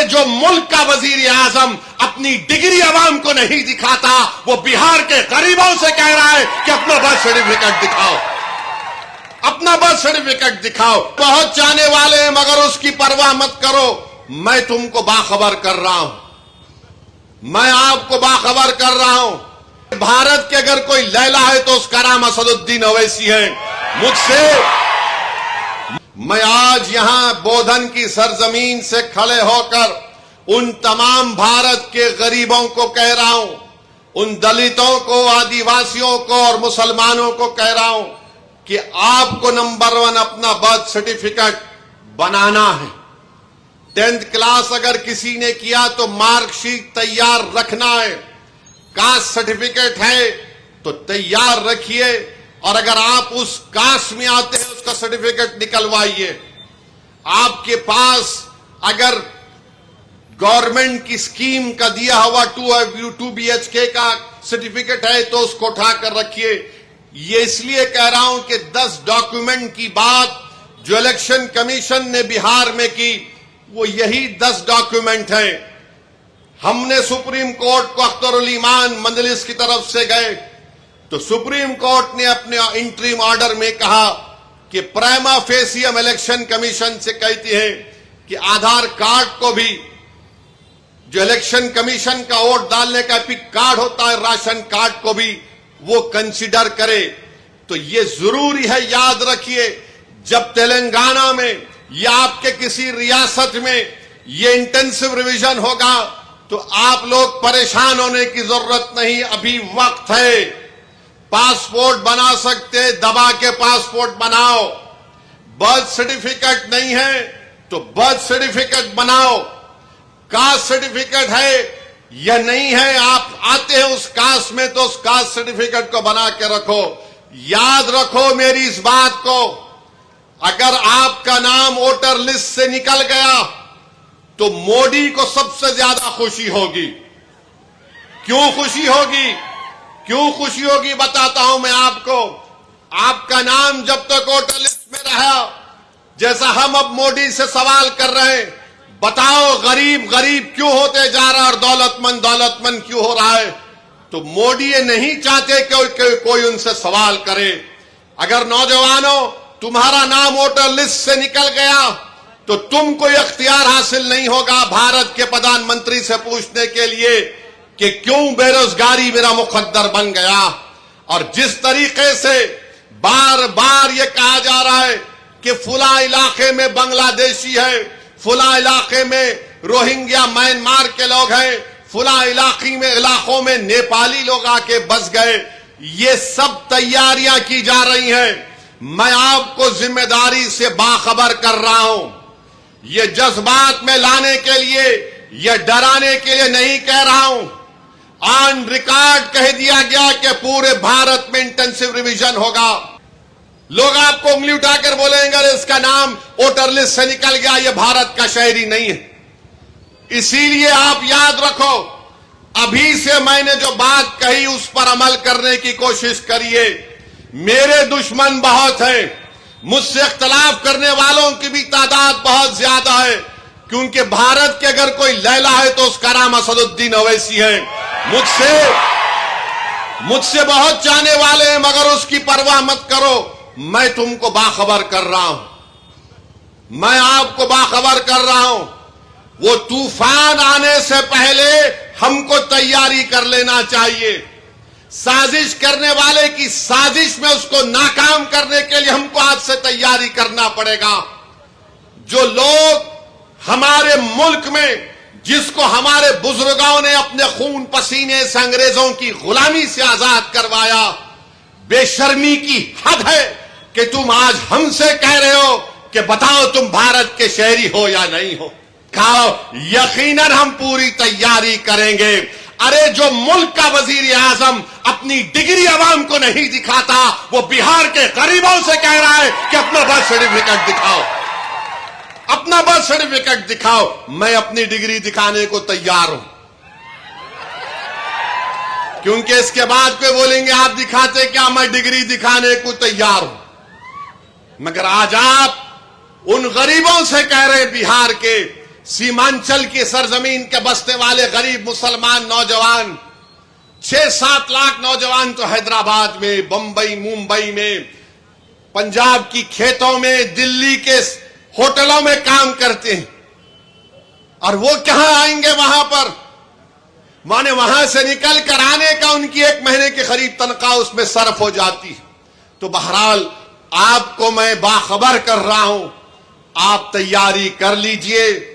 जो मुल्क का वजीर आजम अपनी डिग्री अवाम को नहीं दिखाता, वो बिहार के गरीबों से कह रहा है कि अपना बर्थ सर्टिफिकेट दिखाओ, अपना बर्थ सर्टिफिकेट दिखाओ। बहुत चाहने वाले हैं मगर उसकी परवाह मत करो। मैं तुमको बाखबर कर रहा हूं, मैं आपको बाखबर कर रहा हूं। भारत के अगर कोई लैला है तो उसका नाम असदुद्दीन ओवैसी है। मुझसे मैं आज यहां बोधन की सरजमीन से खड़े होकर उन तमाम भारत के गरीबों को कह रहा हूं, उन दलितों को, आदिवासियों को और मुसलमानों को कह रहा हूं कि आपको नंबर 1 अपना बर्थ सर्टिफिकेट बनाना है। 10th क्लास अगर किसी ने किया तो मार्कशीट तैयार रखना है। कास्ट सर्टिफिकेट है तो तैयार रखिए, और अगर आप उस कास्ट में आते हैं उसका सर्टिफिकेट निकलवाइए। आपके पास अगर गवर्नमेंट की स्कीम का दिया हुआ 2 BHK का सर्टिफिकेट है तो उसको उठाकर रखिए। ये इसलिए कह रहा हूं कि 10 डॉक्यूमेंट की बात जो इलेक्शन कमीशन ने बिहार में की, वो यही 10 डॉक्यूमेंट हैं। हमने सुप्रीम कोर्ट को अख्तरुल ईमान मजलिस की तरफ से गए तो सुप्रीम कोर्ट ने अपने इंटरिम ऑर्डर में कहा कि प्राइमा फेसी हम इलेक्शन कमीशन से कहती है कि आधार कार्ड को भी, जो इलेक्शन कमीशन का वोट डालने का एपिक कार्ड होता है, राशन कार्ड को भी वो कंसीडर करे। तो ये जरूरी है, याद रखिए, जब तेलंगाना में या आपके किसी रियासत में ये इंटेंसिव रिवीजन होगा तो आप लोग परेशान होने की जरूरत नहीं, अभी वक्त है। पासपोर्ट बना सकते, दबा के पासपोर्ट बनाओ। बर्थ सर्टिफिकेट नहीं है तो बर्थ सर्टिफिकेट बनाओ। कास्ट सर्टिफिकेट है या नहीं है, आप आते हैं उस कास्ट में तो उस कास्ट सर्टिफिकेट को बना के रखो। याद रखो मेरी इस बात को, अगर आपका नाम वोटर लिस्ट से निकल गया तो मोदी को सबसे ज्यादा खुशी होगी। क्यों खुशी होगी? क्यों खुशी होगी बताता हूं मैं आपको। आपका नाम जब तक वोटर लिस्ट में रहा, जैसा हम अब मोदी से सवाल कर रहे हैं, बताओ गरीब गरीब क्यों होते जा रहा है और दौलतमंद क्यों हो रहा है, तो मोदी ये नहीं चाहते कि कोई उनसे सवाल करे। अगर नौजवानों तुम्हारा नाम वोटर लिस्ट से निकल गया तो तुमको इख्तियार हासिल नहीं होगा भारत के प्रधानमंत्री से पूछने के लिए कि क्यों बेरोजगारी मेरा मुकद्दर बन गया। और जिस तरीके से बार बार ये कहा जा रहा है कि फुला इलाके में बांग्लादेशी है, फुला इलाके में रोहिंग्या म्यांमार के लोग हैं, फुला इलाकों में नेपाली लोग आके बस गए, ये सब तैयारियां की जा रही हैं। मैं आपको जिम्मेदारी से बाखबर कर रहा हूं। ये जज्बात में लाने के लिए, ये डराने के लिए नहीं कह रहा हूं। ऑन रिकॉर्ड कह दिया गया कि पूरे भारत में इंटेंसिव रिवीजन होगा। लोग आपको उंगली उठाकर बोलेंगे इसका नाम वोटर लिस्ट से निकल गया, ये भारत का शहरी नहीं है। इसीलिए आप याद रखो, अभी से मैंने जो बात कही उस पर अमल करने की कोशिश करिए। मेरे दुश्मन बहुत हैं, मुझसे इख्तलाफ करने वालों की भी तादाद बहुत ज्यादा है, क्योंकि भारत के अगर कोई लैला है तो उसका नाम असदुद्दीन ओवैसी है। मुझसे बहुत चाहने वाले हैं मगर उसकी परवाह मत करो। मैं तुमको बाखबर कर रहा हूं, मैं आपको बाखबर कर रहा हूं। वो तूफान आने से पहले हमको तैयारी कर लेना चाहिए। साजिश करने वाले की साजिश में उसको नाकाम करने के लिए हमको आज से तैयारी करना पड़ेगा। जो लोग हमारे मुल्क में, जिसको हमारे बुजुर्गों ने अपने खून पसीने से अंग्रेजों की गुलामी से आजाद करवाया, बेशर्मी की हद है कि तुम आज हमसे कह रहे हो कि बताओ तुम भारत के शहरी हो या नहीं हो। कहो यकीनन हम पूरी तैयारी करेंगे। अरे जो मुल्क का वजीर आजम अपनी डिग्री अवाम को नहीं दिखाता, वो बिहार के गरीबों से कह रहा है कि अपना बर्थ सर्टिफिकेट दिखाओ, अपना बर्थ सर्टिफिकेट दिखाओ। मैं अपनी डिग्री दिखाने को तैयार हूं, क्योंकि इसके बाद कोई बोलेंगे आप दिखाते क्या, मैं डिग्री दिखाने को तैयार हूं। मगर आज आप उन गरीबों से कह रहे बिहार के, सीमांचल की सरजमीन के बसने वाले गरीब मुसलमान नौजवान, 6-7 लाख नौजवान तो हैदराबाद में, बंबई, मुंबई में, पंजाब की खेतों में, दिल्ली के होटलों में काम करते हैं। और वो कहां आएंगे वहां पर? माने वहां से निकल कर आने का उनकी 1 महीने की करीब तनख्वाह उसमें सर्फ हो जाती है। तो बहरहाल आपको मैं बाखबर कर रहा हूं, आप तैयारी कर लीजिए।